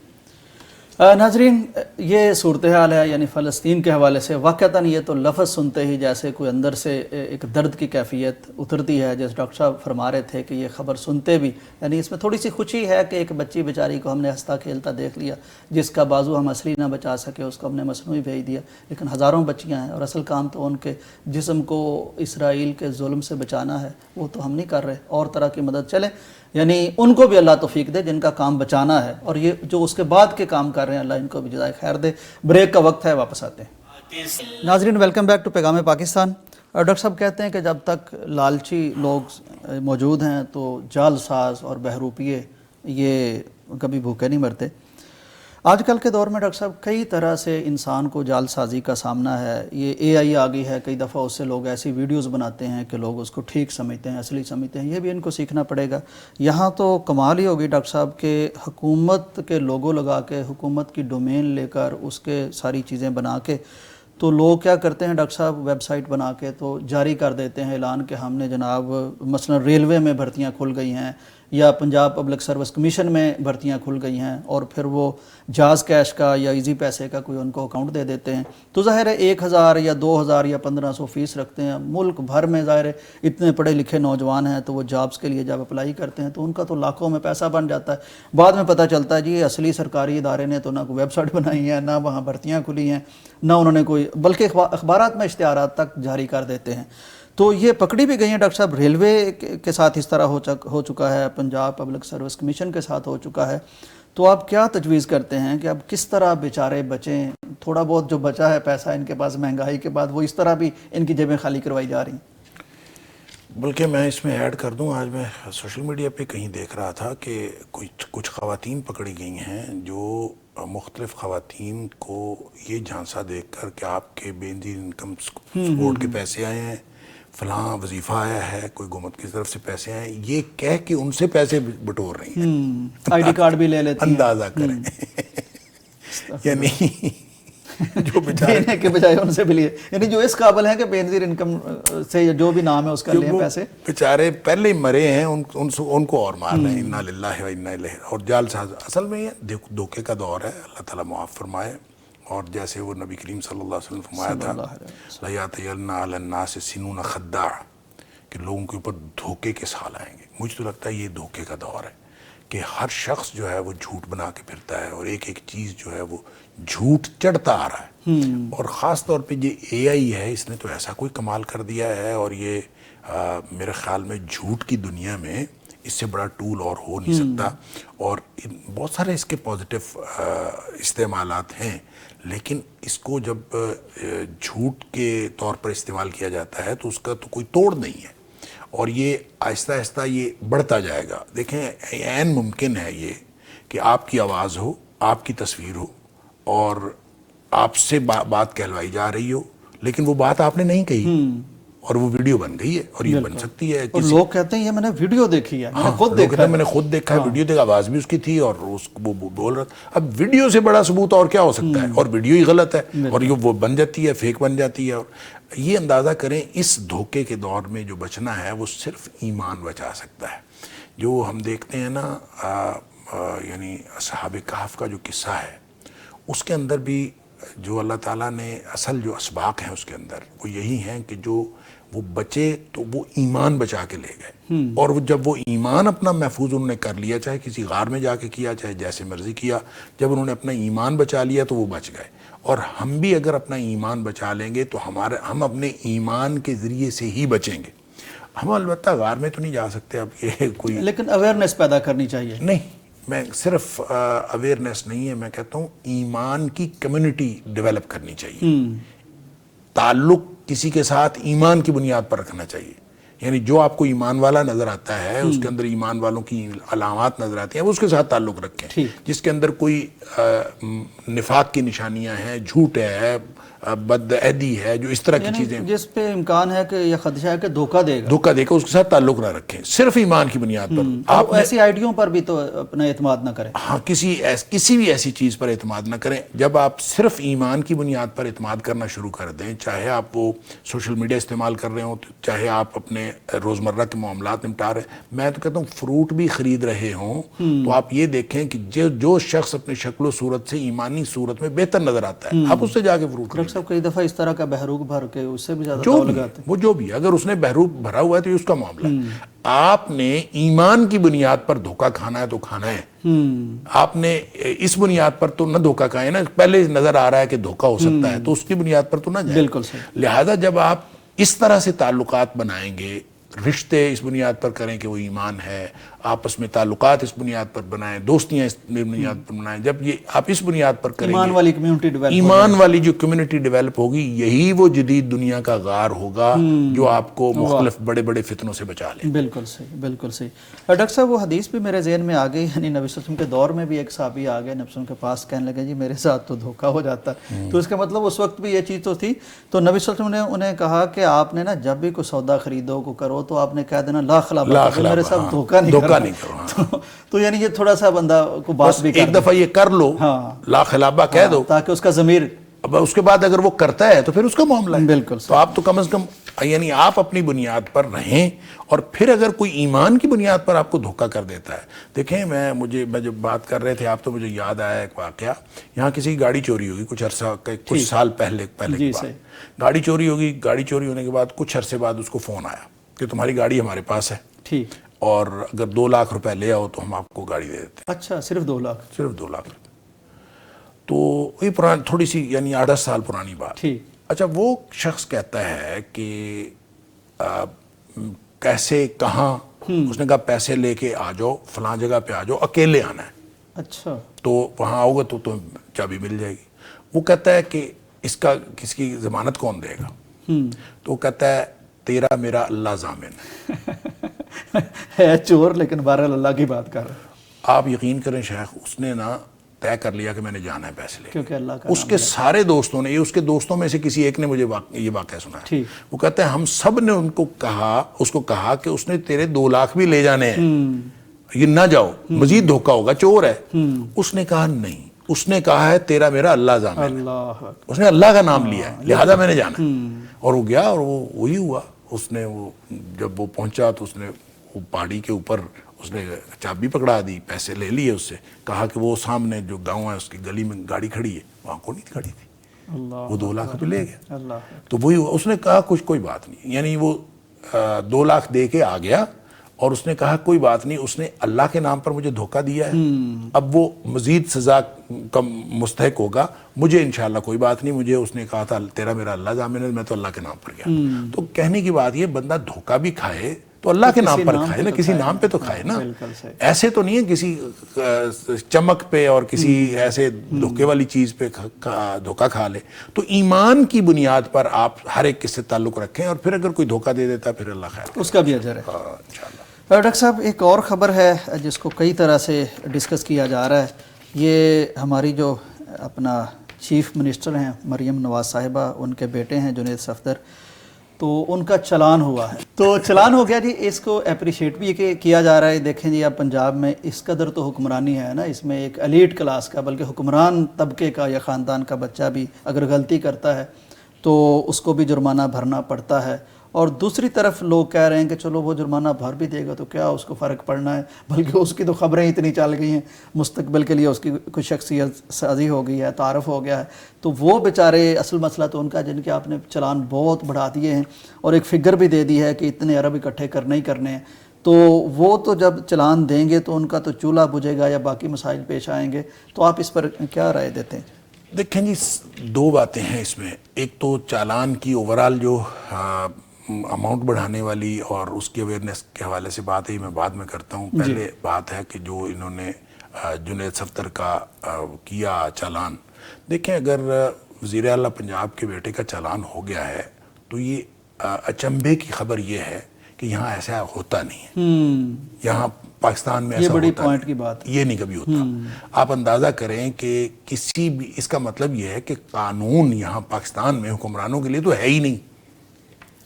ناظرین، یہ صورتحال ہے یعنی فلسطین کے حوالے سے واقعتاً یہ تو لفظ سنتے ہی جیسے کوئی اندر سے ایک درد کی کیفیت اترتی ہے. جیسے ڈاکٹر صاحب فرما رہے تھے کہ یہ خبر سنتے بھی یعنی اس میں تھوڑی سی خوشی ہے کہ ایک بچی بیچاری کو ہم نے ہنستا کھیلتا دیکھ لیا، جس کا بازو ہم اصلی نہ بچا سکے اس کو ہم نے مصنوعی بھیج دیا. لیکن ہزاروں بچیاں ہیں اور اصل کام تو ان کے جسم کو اسرائیل کے ظلم سے بچانا ہے، وہ تو ہم نہیں کر رہے. اور طرح کی مدد چلے یعنی ان کو بھی اللہ توفیق دے جن کا کام بچانا ہے، اور یہ جو اس کے بعد کے کام کر رہے ہیں اللہ ان کو بھی جزائے خیر دے. بریک کا وقت ہے، واپس آتے ہیں. ناظرین ویلکم بیک ٹو پیغام پاکستان. ڈاکٹر صاحب کہتے ہیں کہ جب تک لالچی لوگ موجود ہیں تو جال ساز اور بہروپیے یہ کبھی بھوکے نہیں مرتے. آج کل کے دور میں ڈاکٹر صاحب کئی طرح سے انسان کو جال سازی کا سامنا ہے. یہ اے آئی آ گئی ہے، کئی دفعہ اس سے لوگ ایسی ویڈیوز بناتے ہیں کہ لوگ اس کو ٹھیک سمجھتے ہیں، اصلی سمجھتے ہیں. یہ بھی ان کو سیکھنا پڑے گا. یہاں تو کمال ہی ہوگی ڈاکٹر صاحب کہ حکومت کے لوگو لگا کے، حکومت کی ڈومین لے کر اس کے ساری چیزیں بنا کے تو لوگ کیا کرتے ہیں ڈاکٹر صاحب، ویب سائٹ بنا کے تو جاری کر دیتے ہیں اعلان کہ ہم نے جناب مثلا ریلوے میں بھرتیاں کھل گئی ہیں یا پنجاب پبلک سروس کمیشن میں بھرتیاں کھل گئی ہیں، اور پھر وہ جاز کیش کا یا ایزی پیسے کا کوئی ان کو اکاؤنٹ دے دیتے ہیں. تو ظاہر ہے 1000 یا 2000 یا 1500 فیس رکھتے ہیں. ملک بھر میں ظاہر ہے اتنے پڑھے لکھے نوجوان ہیں تو وہ جابز کے لیے جب اپلائی کرتے ہیں تو ان کا تو لاکھوں میں پیسہ بن جاتا ہے. بعد میں پتہ چلتا ہے جی یہ اصلی سرکاری ادارے نے تو نہ کوئی ویب سائٹ بنائی ہے، نہ وہاں بھرتیاں کھلی ہیں، نہ انہوں نے کوئی، بلکہ اخبارات میں اشتہارات تک جاری کر دیتے ہیں. تو یہ پکڑی بھی گئی ہیں ڈاکٹر صاحب. ریلوے کے ساتھ اس طرح ہو چکا ہے، پنجاب پبلک سروس کمیشن کے ساتھ ہو چکا ہے. تو آپ کیا تجویز کرتے ہیں کہ اب کس طرح بیچارے بچیں؟ تھوڑا بہت جو بچا ہے پیسہ ان کے پاس مہنگائی کے بعد، وہ اس طرح بھی ان کی جیبیں خالی کروائی جا رہی ہیں. بلکہ میں اس میں ایڈ کر دوں، آج میں سوشل میڈیا پہ کہیں دیکھ رہا تھا کہ کچھ خواتین پکڑی گئی ہیں جو مختلف خواتین کو یہ جھانسا دیکھ کر کہ آپ کے بینظیر انکم سپورٹ کے پیسے آئے ہیں، فلاں وظیفہ آیا ہے، کوئی حکومت کی طرف سے پیسے آئے ہیں، یہ کہہ کے ان سے پیسے بٹور رہی ہیں. آئی ڈی کارڈ بھی لے لیتی ہیں. اندازہ کریں یعنی جو دینے کے بجائے ان سے بھی لیے، یعنی جو اس قابل ہیں کہ بینظیر انکم سے جو بھی نام ہے اس کا لیں پیسے. بیچارے پہلے ہی مرے ہیں، ان کو اور مار رہے ہیں. انا للہ و انا الیہ. اور جال ساز اصل میں یہ دھوکے کا دور ہے، اللہ تعالیٰ معاف فرمائے. اور جیسے وہ نبی کریم صلی اللہ علیہ وسلم فرمایا تھا لَيَأْتِيَنَّ عَلَى النَّاسِ سِنُونَ خَدَّاعٍ، کہ لوگوں کے اوپر دھوکے کے سال آئیں گے. مجھے تو لگتا ہے یہ دھوکے کا دور ہے کہ ہر شخص جو ہے وہ جھوٹ بنا کے پھرتا ہے، اور ایک ایک چیز جو ہے وہ جھوٹ چڑھتا آ رہا ہے. اور خاص طور پہ یہ اے آئی ہے، اس نے تو ایسا کوئی کمال کر دیا ہے. اور یہ میرے خیال میں جھوٹ کی دنیا میں اس سے بڑا ٹول اور ہو نہیں سکتا. اور بہت سارے اس کے پازیٹیو استعمالات ہیں، لیکن اس کو جب جھوٹ کے طور پر استعمال کیا جاتا ہے تو اس کا تو کوئی توڑ نہیں ہے. اور یہ آہستہ آہستہ یہ بڑھتا جائے گا. دیکھیں عین ممکن ہے یہ کہ آپ کی آواز ہو، آپ کی تصویر ہو، اور آپ سے بات کہلوائی جا رہی ہو، لیکن وہ بات آپ نے نہیں کہی اور وہ ویڈیو بن گئی ہے. اور یہ بن سکتی ہے. اور لوگ کہتے ہیں یہ میں نے ویڈیو دیکھی ہے، میں نے خود دیکھا ہے. میں نے خود دیکھا ہے، ویڈیو دیکھا، آواز بھی اس کی تھی اور وہ بول رہا تھا. اب ویڈیو سے بڑا ثبوت اور کیا ہو سکتا ہے؟ اور ویڈیو ہی غلط ہے، اور یہ وہ بن جاتی ہے، فیک بن جاتی ہے. اور یہ اندازہ کریں اس دھوکے کے دور میں جو بچنا ہے وہ صرف ایمان بچا سکتا ہے. جو ہم دیکھتے ہیں نا یعنی اصحاب کہف کا جو قصہ ہے، اس کے اندر بھی جو اللہ تعالیٰ نے اصل جو اسباق ہیں اس کے اندر وہ یہی ہیں کہ جو وہ بچے تو وہ ایمان بچا کے لے گئے. اور وہ جب وہ ایمان اپنا محفوظ انہوں نے کر لیا، چاہے کسی غار میں جا کے کیا، چاہے جیسے مرضی کیا، جب انہوں نے اپنا ایمان بچا لیا تو وہ بچ گئے. اور ہم بھی اگر اپنا ایمان بچا لیں گے تو ہم اپنے ایمان کے ذریعے سے ہی بچیں گے. ہم البتہ غار میں تو نہیں جا سکتے، اب یہ کوئی، لیکن اویئرنیس پیدا کرنی چاہیے. نہیں، میں صرف اویئرنیس نہیں ہے، میں کہتا ہوں ایمان کی کمیونٹی ڈیولپ کرنی چاہیے. تعلق کسی کے ساتھ ایمان کی بنیاد پر رکھنا چاہیے. یعنی جو آپ کو ایمان والا نظر آتا ہے, اس کے اندر ایمان والوں کی علامات نظر آتی ہیں, وہ اس کے ساتھ تعلق رکھیں. جس کے اندر کوئی نفاق کی نشانیاں ہیں, جھوٹ ہے, بد عہدی ہے, جو اس طرح کی چیزیں, جس پہ امکان ہے کہ یا خدشہ ہے کہ دھوکہ دے گا, اس کے ساتھ تعلق نہ رکھیں, صرف ایمان کی بنیاد پر. آپ ایسی آئیڈیوں پر بھی تو اپنا اعتماد نہ کریں. ہاں, کسی بھی ایسی چیز پر اعتماد نہ کریں. جب آپ صرف ایمان کی بنیاد پر اعتماد کرنا شروع کر دیں, چاہے آپ وہ سوشل میڈیا استعمال کر رہے ہوں, چاہے آپ اپنے روزمرہ کے معاملات نمٹا رہے ہیں, میں تو کہتا ہوں فروٹ بھی خرید رہے ہوں تو آپ یہ دیکھیں کہ جو شخص اپنے شکل و صورت سے ایمانی صورت میں بہتر نظر آتا ہے, آپ اس سے جا کے فروٹ خرید. صاحب کئی دفعہ اس طرح کا بہروک بھر کے اس سے بھی زیادہ داؤ لگاتے ہیں. وہ جو بھی, اگر اس نے بہروک بھرا ہوا ہے تو اس کا معاملہ ہے. آپ نے ایمان کی بنیاد پر دھوکہ کھانا ہے تو کھانا ہے. آپ نے اس بنیاد پر تو نہ دھوکہ کھائے نا, پہلے نظر آ رہا ہے کہ دھوکہ ہو سکتا ہے تو اس کی بنیاد پر تو نہ جائے. بالکل صحیح. لہذا جب آپ اس طرح سے تعلقات بنائیں گے, رشتے اس بنیاد پر کریں کہ وہ ایمان ہے, آپس میں تعلقات اس بنیاد پر بنائیں, دوستیاں اس بنیاد پر بنائیں, جب یہ آپ اس بنیاد پر کریں ایمان گے, والی کمیونٹی ڈیولپ, ایمان والی جو کمیونٹی ڈیولپ ہوگی, یہی وہ جدید دنیا کا غار ہوگا جو آپ کو مختلف بڑے بڑے فتنوں سے بچا لے. بالکل صحیح, بالکل صحیح. ڈاکٹر صاحب وہ حدیث بھی میرے ذہن میں آ گئی, یعنی نبی صلی اللہ علیہ وسلم کے دور میں بھی ایک صحابی آ گئے نبی صلی اللہ علیہ وسلم کے پاس, کہنے لگے جی میرے ساتھ تو دھوکہ ہو جاتا ہے. تو اس کا مطلب اس وقت بھی یہ چیز تو تھی. تو نبی صلی اللہ علیہ وسلم نے انہیں کہا کہ آپ نے نا جب بھی کوئی سودا خریدو کو کرو تو آپ نے کہہ دینا لا خلابہ, میرے ساتھ دھوکہ نہیں کرو. تو یعنی یہ تھوڑا سا بندہ کو بات بھی ایک دفعہ یہ کر لو, لا خلابہ کہہ دو, تاکہ اس کا ضمیر, اب اس کے بعد اگر وہ کرتا ہے تو پھر اس کا معاملہ ہے. بالکل. تو آپ تو کم از کم یعنی آپ اپنی بنیاد پر رہیں, اور پھر اگر کوئی ایمان کی بنیاد پر آپ کو دھوکہ کر دیتا ہے. دیکھیں میں جب بات کر رہے تھے آپ, تو مجھے یاد آیا ایک واقعہ. یہاں کسی کی گاڑی چوری ہوگی کچھ سال پہلے کی بات. گاڑی چوری ہوگی, گاڑی چوری ہونے کے بعد کچھ عرصے بعد اس کو فون آیا کہ تمہاری گاڑی ہمارے پاس ہے, ٹھیک, اور اگر 2 لاکھ روپے لے آؤ تو ہم آپ کو گاڑی دے دیتے ہیں. اچھا, صرف 2 لاکھ؟ صرف 2 لاکھ روپے. تو یہ پرانی تھوڑی سی یعنی 8-10 سال پرانی بات. ٹھیک. اچھا, وہ شخص کہتا ہے کہ کیسے, کہاں؟ اس نے کہا پیسے لے کے آ جاؤ, فلاں جگہ پہ آ جاؤ, اکیلے آنا ہے. اچھا. تو وہاں آؤ گے تو تمہیں چابی مل جائے گی. وہ کہتا ہے کہ کس کی ضمانت کون دے گا؟ تو وہ کہتا ہے تیرا میرا اللہ ضامن ہے چور, لیکن بہرحال اللہ کی بات کر رہا ہے. آپ یقین کریں شیخ, اس نے نا طے کر لیا کہ میں نے جانا ہے پیسے لے, کیونکہ اللہ کا اس کے سارے دوستوں نے, یہ اس کے دوستوں میں سے کسی ایک نے مجھے یہ واقعہ سنا ہے. وہ کہتا ہے ہم سب نے اس کو کہا کہ اس نے تیرے 2 لاکھ بھی لے جانے ہیں, یہ نہ جاؤ, مزید دھوکہ ہوگا, چور ہے. اس نے کہا نہیں, اس نے کہا ہے تیرا میرا اللہ ضامن, اس نے اللہ کا نام لیا ہے, لہذا میں نے جانا. اور وہ گیا, اور وہی ہوا. اس نے جب وہ پہنچا تو اس نے وہ پہاڑی کے اوپر اس نے چابی پکڑا دی, پیسے لے لیے اس سے, کہا کہ وہ سامنے جو گاؤں ہے اس کی گلی میں گاڑی کھڑی ہے, وہاں کو نہیں کھڑی تھی, وہ 2 لاکھ روپے لے گیا. تو وہی اس نے کہا کوئی بات نہیں, یعنی وہ 2 لاکھ دے کے آ گیا, اور اس نے کہا کوئی بات نہیں, اس نے اللہ کے نام پر مجھے دھوکہ دیا ہے, اب وہ مزید سزا کا مستحق ہوگا, مجھے انشاءاللہ کوئی بات نہیں. مجھے اس نے کہا تھا تیرا میرا اللہ ضامن ہے, میں تو اللہ کے نام پر گیا. تو کہنے کی بات یہ, بندہ دھوکہ بھی کھائے تو اللہ کے نام پر کھائے نا, کسی نام پہ تو کھائے نا. ایسے تو نہیں ہے کسی چمک پہ اور کسی ایسے دھوکے والی چیز پہ دھوکہ کھا لے. تو ایمان کی بنیاد پر آپ ہر ایک کس سے تعلق رکھیں, اور پھر اگر کوئی دھوکہ دے دیتا پھر اللہ خیر, اس کا بھی اجر ہے انشاءاللہ. ڈاکٹر صاحب ایک اور خبر ہے جس کو کئی طرح سے ڈسکس کیا جا رہا ہے. یہ ہماری جو اپنا چیف منسٹر ہیں مریم نواز صاحبہ, ان کے بیٹے ہیں جنید صفدر, تو ان کا چلان ہوا ہے. تو چلان ہو گیا جی, اس کو اپریشیٹ بھی کیا جا رہا ہے. دیکھیں جی اب پنجاب میں اس قدر تو حکمرانی ہے نا, اس میں ایک ایلیٹ کلاس کا, بلکہ حکمران طبقے کا یا خاندان کا بچہ بھی اگر غلطی کرتا ہے تو اس کو بھی جرمانہ بھرنا پڑتا ہے. اور دوسری طرف لوگ کہہ رہے ہیں کہ چلو وہ جرمانہ بھر بھی دے گا تو کیا اس کو فرق پڑنا ہے, بلکہ اس کی تو خبریں اتنی چل گئی ہیں, مستقبل کے لیے اس کی کچھ شخصیت سازی ہو گئی ہے, تعارف ہو گیا ہے. تو وہ بیچارے, اصل مسئلہ تو ان کا جن کے آپ نے چلان بہت بڑھا دیے ہیں اور ایک فگر بھی دے دی ہے کہ اتنے ارب اکٹھے کرنے ہی کرنے ہیں, تو وہ تو جب چلان دیں گے تو ان کا تو چولہا بجھے گا یا باقی مسائل پیش آئیں گے. تو آپ اس پر کیا رائے دیتے ہیں؟ دیکھیں جی 2 باتیں ہیں اس میں. ایک تو چالان کی اوورال جو اماؤنٹ بڑھانے والی اور اس کی اویئرنیس کے حوالے سے بات ہے, میں بعد میں کرتا ہوں. پہلے بات ہے کہ جو انہوں نے جنید صفدر کا کیا چالان, دیکھیں اگر وزیر اعلیٰ پنجاب کے بیٹے کا چالان ہو گیا ہے تو یہ اچنبھے کی خبر یہ ہے کہ یہاں ایسا ہوتا نہیں ہے، یہاں پاکستان میں ایسا بڑی ہوتا پوائنٹ کی بات یہ نہیں کبھی ہوتا۔ آپ اندازہ کریں کہ کسی بھی، اس کا مطلب یہ ہے کہ قانون یہاں پاکستان میں حکمرانوں کے لیے تو ہے ہی نہیں،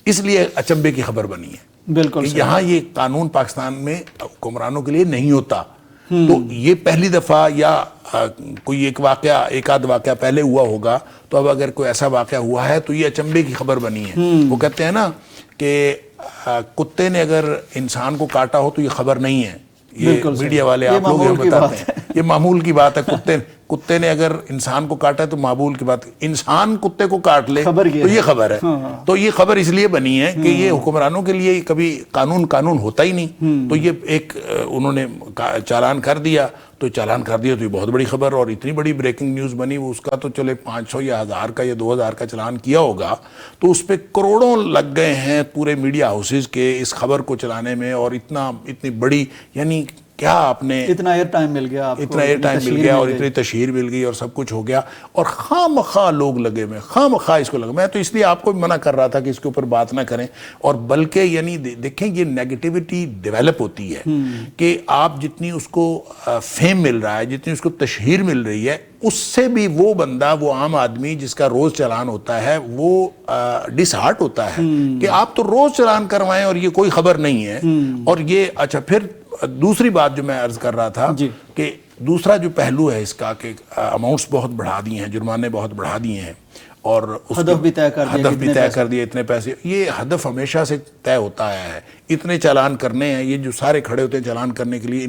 اس لیے اچنبھے کی خبر بنی ہے بالکل کہ یہاں یہ قانون پاکستان میں حکمرانوں کے لیے نہیں ہوتا۔ تو یہ پہلی دفعہ یا کوئی ایک آدھ واقعہ پہلے ہوا ہوگا، تو اب اگر کوئی ایسا واقعہ ہوا ہے تو یہ اچنبھے کی خبر بنی ہے۔ وہ کہتے ہیں نا کہ کتے نے اگر انسان کو کاٹا ہو تو یہ خبر نہیں ہے، یہ میڈیا والے آپ لوگ بتاتے ہیں، یہ معمول کی بات ہے۔ کتے نے اگر انسان کو کاٹا ہے تو معمول کی بات، انسان کتے کو کاٹ لے تو یہ خبر ہے۔ تو یہ خبر اس لیے بنی ہے کہ یہ حکمرانوں کے لیے کبھی قانون ہوتا ہی نہیں، تو یہ ایک انہوں نے چالان کر دیا، تو یہ بہت بڑی خبر اور اتنی بڑی بریکنگ نیوز بنی۔ وہ اس کا تو چلے 500 یا 1000 کا یا 2000 کا چالان کیا ہوگا، تو اس پہ کروڑوں لگ گئے ہیں پورے میڈیا ہاؤسز کے اس خبر کو چلانے میں، اور اتنی بڑی، یعنی کیا آپ نے اتنا ایئر ٹائم مل گیا، اتنا ایئر ٹائم مل گیا اور اتنی تشہیر مل گئی اور سب کچھ ہو گیا، اور خواہ لوگ لگے ہوئے، خواہ اس کو لگے۔ میں تو اس لیے آپ کو منع کر رہا تھا کہ اس کے اوپر بات نہ کریں، اور بلکہ یعنی دیکھیں یہ نیگیٹیوٹی ڈیولپ ہوتی ہے کہ آپ جتنی اس کو فیم مل رہا ہے، جتنی اس کو تشہیر مل رہی ہے، اس سے بھی وہ بندہ، وہ عام آدمی جس کا روز چلان ہوتا ہے، وہ ڈس ہارٹ ہوتا ہے کہ آپ تو روز چلان کروائیں اور یہ کوئی خبر نہیں ہے۔ اور یہ اچھا، پھر دوسری بات جو میں عرض کر رہا تھا کہ دوسرا جو پہلو ہے اس کا کہ اماؤنٹس بہت بڑھا دیے ہیں، جرمانے بہت بڑھا دیے ہیں، اور ہدف بھی طے کر دیا اتنے پیسے۔ یہ ہدف ہمیشہ سے طے ہوتا آیا ہے، اتنے چالان کرنے ہیں، یہ جو سارے کھڑے ہوتے ہیں چالان کرنے کے لیے،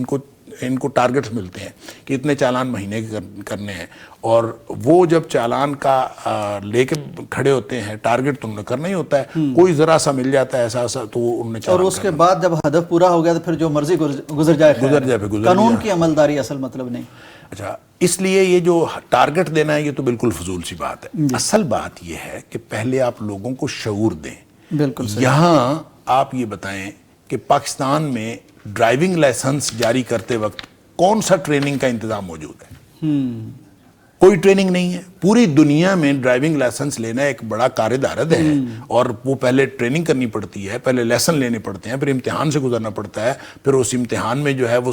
ان کو ٹارگٹس ملتے ہیں کہ اتنے چالان مہینے کے کرنے ہیں، اور وہ جب چالان کا لے کے کھڑے ہوتے ہیں، ٹارگٹ تو انہوں نے کرنا ہی ہوتا ہے، کوئی ذرا سا مل جاتا ہے ایسا تو انہوں نے چالان، اور اس کے بعد جب ہدف پورا ہو گیا تو پھر جو مرضی گزر جائے، قانون کی عملداری اصل مطلب نہیں۔ اچھا، اس لیے یہ جو ٹارگٹ دینا ہے یہ تو بالکل فضول سی بات ہے۔ اصل بات یہ ہے کہ پہلے آپ لوگوں کو شعور دیں۔ بالکل یہاں آپ یہ بتائیں کہ پاکستان میں ڈرائیونگ لائسنس جاری کرتے وقت کون سا ٹریننگ کا انتظام موجود ہے؟ کوئی ٹریننگ نہیں ہے۔ پوری دنیا میں ڈرائیونگ لائسنس لینا ایک بڑا کارد ہے، اور وہ پہلے ٹریننگ کرنی پڑتی ہے، پہلے لیسن لینے پڑتے ہیں، پھر امتحان سے گزرنا پڑتا ہے، پھر اس امتحان میں جو ہے وہ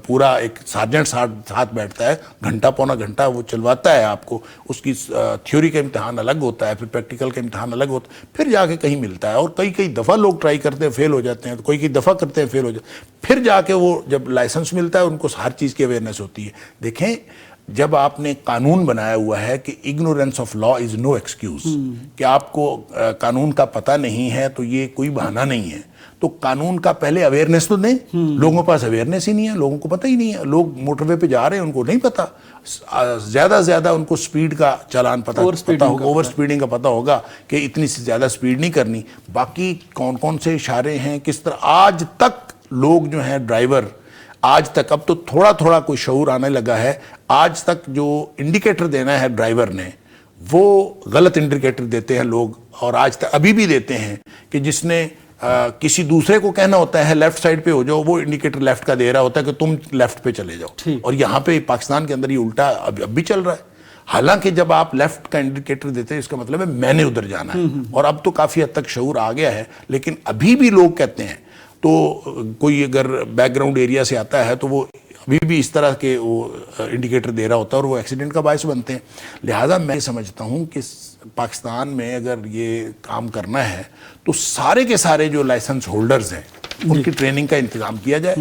پورا ایک سارجنٹ ساتھ بیٹھتا ہے، گھنٹہ پونا گھنٹہ وہ چلواتا ہے آپ کو، اس کی تھیوری کا امتحان الگ ہوتا ہے، پھر پریکٹیکل کا امتحان الگ ہوتا ہے، پھر جا کے کہیں ملتا ہے، اور کئی دفعہ لوگ ٹرائی کرتے ہیں فیل ہو جاتے ہیں، تو کئی دفعہ کرتے ہیں فیل ہو جاتے ہیں، پھر جا کے وہ جب لائسنس ملتا ہے ان کو ہر چیز کی اویئرنیس ہوتی ہے۔ دیکھیں، جب آپ نے قانون بنایا ہوا ہے کہ ignorance of law is no excuse, کہ آپ کو قانون کا پتہ نہیں ہے تو یہ کوئی بہانہ نہیں ہے، تو قانون کا پہلے اویئرنیس تو دیں۔ لوگوں پاس اویئرنیس ہی نہیں ہے، لوگوں کو پتہ ہی نہیں ہے، لوگ موٹر وے پہ جا رہے ہیں ان کو نہیں پتہ، زیادہ سے زیادہ ان کو سپیڈ کا چالان پتہ ہوگا، اوور سپیڈنگ کا پتہ ہوگا کہ اتنی سے زیادہ سپیڈ نہیں کرنی، باقی کون سے اشارے ہیں، کس طرح۔ آج تک لوگ جو ہیں ڈرائیور، آج تک، اب تو تھوڑا کوئی شعور آنے لگا ہے، آج تک جو انڈیکیٹر دینا ہے ڈرائیور نے وہ غلط انڈیکیٹر دیتے ہیں لوگ، اور آج تک ابھی بھی دیتے ہیں کہ جس نے کسی دوسرے کو کہنا ہوتا ہے لیفٹ سائڈ پہ ہو جاؤ، وہ انڈیکیٹر لیفٹ کا دے رہا ہوتا ہے کہ تم لیفٹ پہ چلے جاؤ، اور یہاں پہ پاکستان کے اندر یہ الٹا اب بھی چل رہا ہے۔ حالانکہ جب آپ لیفٹ کا انڈیکیٹر دیتے ہیں اس کا مطلب ہے میں نے ادھر جانا ہے، اور اب تو کافی حد تک شعور آ گیا ہے، لیکن ابھی بھی لوگ کہتے ہیں، تو کوئی اگر بیک گراؤنڈ ایریا سے آتا ہے تو وہ ابھی بھی اس طرح کے وہ انڈیکیٹر دے رہا ہوتا ہے، اور وہ ایکسیڈنٹ کا باعث بنتے ہیں۔ لہٰذا میں سمجھتا ہوں کہ پاکستان میں اگر یہ کام کرنا ہے تو سارے کے سارے جو لائسنس ہولڈرز ہیں ان کی ٹریننگ کا انتظام کیا جائے،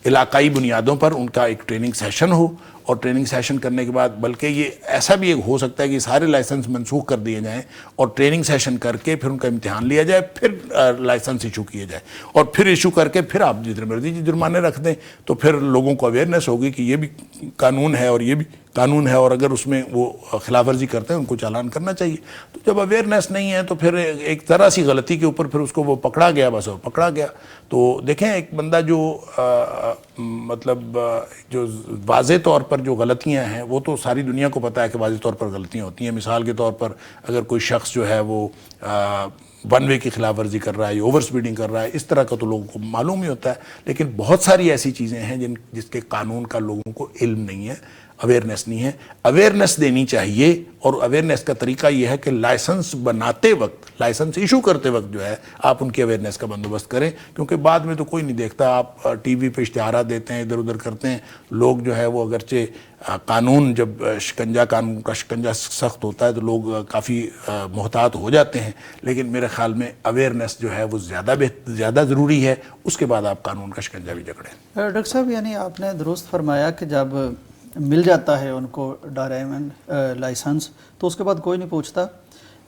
علاقائی بنیادوں پر ان کا ایک ٹریننگ سیشن ہو، اور ٹریننگ سیشن کرنے کے بعد بلکہ یہ ایسا بھی ایک ہو سکتا ہے کہ سارے لائسنس منسوخ کر دیے جائیں، اور ٹریننگ سیشن کر کے پھر ان کا امتحان لیا جائے، پھر لائسنس ایشو کیے جائے، اور پھر ایشو کر کے پھر آپ جتنے مرضی جرمانے رکھ دیں، تو پھر لوگوں کو اویئرنیس ہوگی کہ یہ بھی قانون ہے اور یہ بھی قانون ہے، اور اگر اس میں وہ خلاف ورزی کرتے ہیں ان کو چالان کرنا چاہیے۔ تو جب اویئرنیس نہیں ہے تو پھر ایک طرح سی غلطی کے اوپر پھر اس کو وہ پکڑا گیا، بس وہ پکڑا گیا۔ تو دیکھیں، ایک بندہ جو مطلب جو واضح طور پر جو غلطیاں ہیں وہ تو ساری دنیا کو پتہ ہے کہ واضح طور پر غلطیاں ہوتی ہیں۔ مثال کے طور پر اگر کوئی شخص جو ہے وہ ون وے کی خلاف ورزی کر رہا ہے یا اوور سپیڈنگ کر رہا ہے، اس طرح کا تو لوگوں کو معلوم ہی ہوتا ہے، لیکن بہت ساری ایسی چیزیں ہیں جس کے قانون کا لوگوں کو علم نہیں ہے۔ اویئرنیس نہیں ہے. اویئرنیس دینی چاہیے, اور اویئرنیس کا طریقہ یہ ہے کہ لائسنس بناتے وقت, لائسنس ایشو کرتے وقت جو ہے آپ ان کی اویئرنیس کا بندوبست کریں, کیونکہ بعد میں تو کوئی نہیں دیکھتا. آپ ٹی وی پہ اشتہارات دیتے ہیں, ادھر ادھر کرتے ہیں, لوگ جو ہے وہ اگرچہ قانون جب قانون کا شکنجہ سخت ہوتا ہے تو لوگ کافی محتاط ہو جاتے ہیں, لیکن میرے خیال میں اویئرنیس جو ہے وہ زیادہ ضروری ہے, اس کے بعد آپ قانون کا شکنجہ بھی جکڑیں. ڈاکٹر صاحب یعنی آپ نے درست فرمایا کہ جب مل جاتا ہے ان کو ڈرائیونگ لائسنس تو اس کے بعد کوئی نہیں پوچھتا.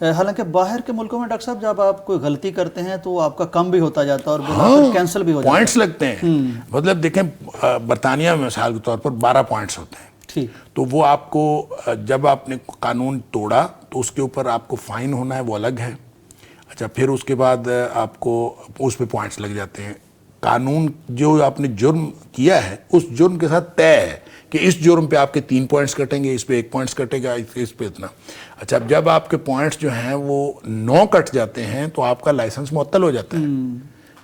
حالانکہ باہر کے ملکوں میں ڈاکٹر صاحب جب آپ کوئی غلطی کرتے ہیں تو آپ کا کم بھی ہوتا جاتا ہے اور بالآخر کینسل بھی ہو جاتا ہے. پوائنٹس لگتے ہیں. مطلب دیکھیں برطانیہ میں مثال کے طور پر 12 پوائنٹس ہوتے ہیں. ٹھیک. تو وہ آپ کو جب آپ نے قانون توڑا تو اس کے اوپر آپ کو فائن ہونا ہے, وہ الگ ہے. اچھا, پھر اس کے بعد آپ کو اس پہ پوائنٹس لگ جاتے ہیں. قانون جو آپ نے جرم کیا ہے اس جرم کے ساتھ طے ہے کہ اس جرم پہ آپ کے 3 پوائنٹس کٹیں گے, اس پہ 1 پوائنٹس کٹے گا, اس پہ اتنا. اچھا, جب آپ کے پوائنٹس جو ہیں وہ 9 کٹ جاتے ہیں تو آپ کا لائسنس معطل ہو جاتا ہے.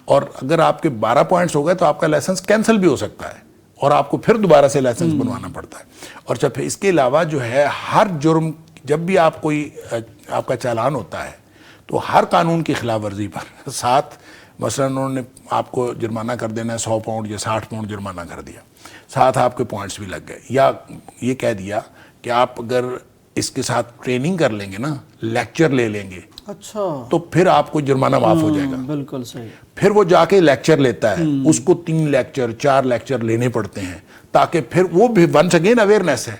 اور اگر آپ کے 12 پوائنٹس ہو گئے تو آپ کا لائسنس کینسل بھی ہو سکتا ہے اور آپ کو پھر دوبارہ سے لائسنس بنوانا پڑتا ہے. اور جب اس کے علاوہ جو ہے ہر جرم, جب بھی آپ کا چالان ہوتا ہے تو ہر قانون کی خلاف ورزی پر ساتھ, مثلا انہوں نے آپ کو جرمانہ کر دینا ہے 100 پاؤنڈ یا 60 پاؤنڈ جرمانہ کر دیا, ساتھ آپ کے پوائنٹس بھی لگ گئے, یا یہ کہہ دیا کہ آپ اگر اس کے ساتھ ٹریننگ کر لیں گے نا, لیکچر لے لیں گے, اچھا, تو پھر آپ کو جرمانہ معاف ہو جائے گا. بالکل صحیح. پھر وہ جا کے لیکچر لیتا ہے, اس کو 3 لیکچر 4 لیکچر لینے پڑتے ہیں تاکہ پھر وہ بھی ونس اگین اویئرنیس ہے.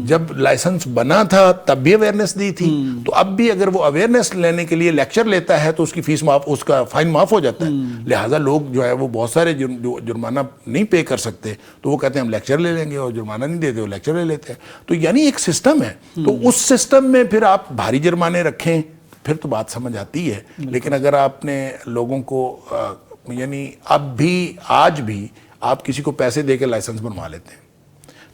جب لائسنس بنا تھا تب بھی اویئرنیس دی تھی, تو اب بھی اگر وہ اویئرنیس لینے کے لیے لیکچر لیتا ہے تو اس کی فیس معاف, اس کا فائن معاف ہو جاتا ہے. لہٰذا لوگ جو ہے وہ بہت سارے جرمانہ نہیں پے کر سکتے تو وہ کہتے ہیں ہم لیکچر لے لیں گے, اور جرمانہ نہیں دیتے وہ لیکچر لے لیتے ہیں. تو یعنی ایک سسٹم ہے, تو اس سسٹم میں پھر آپ بھاری جرمانے رکھیں پھر تو بات سمجھ آتی ہے. لیکن اگر آپ نے لوگوں کو یعنی اب بھی آج بھی آپ کسی کو پیسے دے کے لائسنس بنوا لیتے ہیں,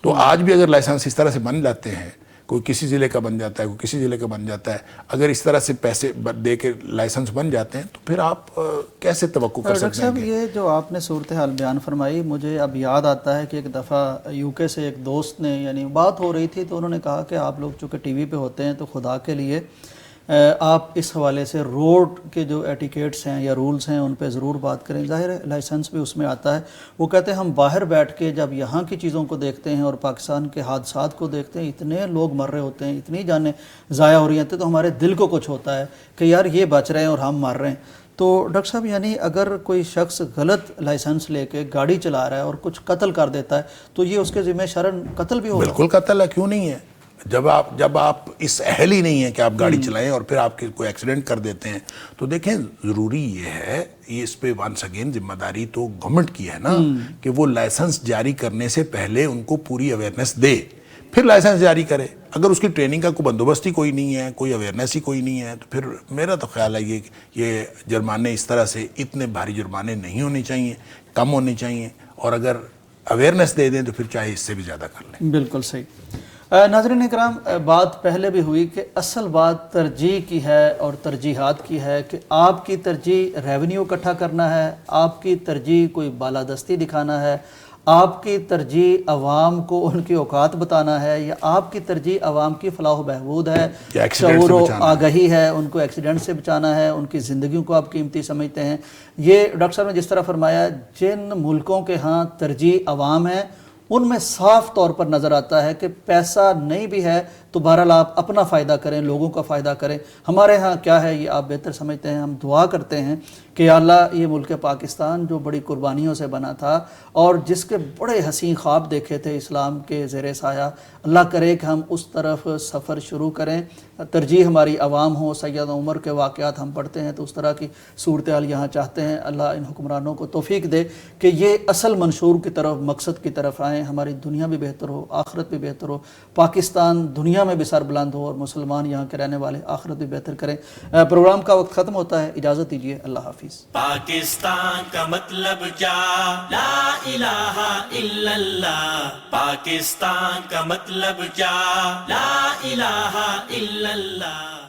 تو آج بھی اگر لائسنس اس طرح سے بن جاتے ہیں, کوئی کسی ضلع کا بن جاتا ہے, کوئی کسی ضلع کا بن جاتا ہے, اگر اس طرح سے پیسے دے کے لائسنس بن جاتے ہیں تو پھر آپ کیسے توقع کر سکتے ہیں؟ ڈاکٹر صاحب یہ جو آپ نے صورتحال بیان فرمائی, مجھے اب یاد آتا ہے کہ ایک دفعہ UK سے ایک دوست نے, یعنی بات ہو رہی تھی تو انہوں نے کہا کہ آپ لوگ چونکہ ٹی وی پہ ہوتے ہیں تو خدا کے لیے آپ اس حوالے سے روڈ کے جو ایٹیکیٹس ہیں یا رولز ہیں ان پہ ضرور بات کریں. ظاہر ہے لائسنس بھی اس میں آتا ہے. وہ کہتے ہیں ہم باہر بیٹھ کے جب یہاں کی چیزوں کو دیکھتے ہیں اور پاکستان کے حادثات کو دیکھتے ہیں, اتنے لوگ مر رہے ہوتے ہیں, اتنی جانیں ضائع ہو رہی ہیں, تو ہمارے دل کو کچھ ہوتا ہے کہ یار یہ بچ رہے ہیں اور ہم مر رہے ہیں. تو ڈاکٹر صاحب یعنی اگر کوئی شخص غلط لائسنس لے کے گاڑی چلا رہا ہے اور کچھ قتل کر دیتا ہے تو یہ اس کے ذمہ شرعاً قتل بھی ہوگا؟ بالکل قتل ہے, کیوں نہیں ہے. جب آپ اس اہل ہی نہیں ہیں کہ آپ گاڑی چلائیں اور پھر آپ کوئی ایکسیڈنٹ کر دیتے ہیں, تو دیکھیں ضروری یہ ہے, یہ اس پہ ونس اگین ذمہ داری تو گورنمنٹ کی ہے نا, کہ وہ لائسنس جاری کرنے سے پہلے ان کو پوری اویئرنیس دے, پھر لائسنس جاری کرے. اگر اس کی ٹریننگ کا کوئی بندوبست ہی کوئی نہیں ہے, کوئی اویئرنیس ہی کوئی نہیں ہے, تو پھر میرا تو خیال ہے یہ جرمانے اس طرح سے اتنے بھاری جرمانے نہیں ہونے چاہیے, کم ہونے چاہیے, اور اگر اویئرنیس دے دیں تو پھر چاہے اس سے بھی زیادہ کر لیں. بالکل صحیح. ناظرین اکرام, بات پہلے بھی ہوئی کہ اصل بات ترجیح کی ہے اور ترجیحات کی ہے, کہ آپ کی ترجیح ریونیو اکٹھا کرنا ہے, آپ کی ترجیح کوئی بالادستی دکھانا ہے, آپ کی ترجیح عوام کو ان کی اوقات بتانا ہے, یا آپ کی ترجیح عوام کی فلاح و بہبود ہے, شعور و آگہی ہے, ان کو ایکسیڈنٹ سے بچانا ہے, ان کی زندگیوں کو آپ قیمتی سمجھتے ہیں. یہ ڈاکٹر صاحب نے جس طرح فرمایا, جن ملکوں کے ہاں ترجیح عوام ہے ان میں صاف طور پر نظر آتا ہے کہ پیسہ نہیں بھی ہے تو بہرحال آپ اپنا فائدہ کریں, لوگوں کا فائدہ کریں. ہمارے ہاں کیا ہے یہ آپ بہتر سمجھتے ہیں. ہم دعا کرتے ہیں کہ یا اللہ یہ ملک پاکستان جو بڑی قربانیوں سے بنا تھا اور جس کے بڑے حسین خواب دیکھے تھے اسلام کے زیر سایہ, اللہ کرے کہ ہم اس طرف سفر شروع کریں. ترجیح ہماری عوام ہو. سیدنا عمر کے واقعات ہم پڑھتے ہیں تو اس طرح کی صورتحال یہاں چاہتے ہیں. اللہ ان حکمرانوں کو توفیق دے کہ یہ اصل منشور کی طرف, مقصد کی طرف آئیں. ہماری دنیا بھی بہتر ہو, آخرت بھی بہتر ہو, پاکستان دنیا میں بھی سر بلند ہو, اور مسلمان یہاں کے رہنے والے آخرت بھی بہتر کریں. پروگرام کا وقت ختم ہوتا ہے, اجازت دیجیے, اللہ حافظ. پاکستان کا مطلب کیا؟ لا الہ الا اللہ. پاکستان کا مطلب کیا؟ لا الہ الا اللہ.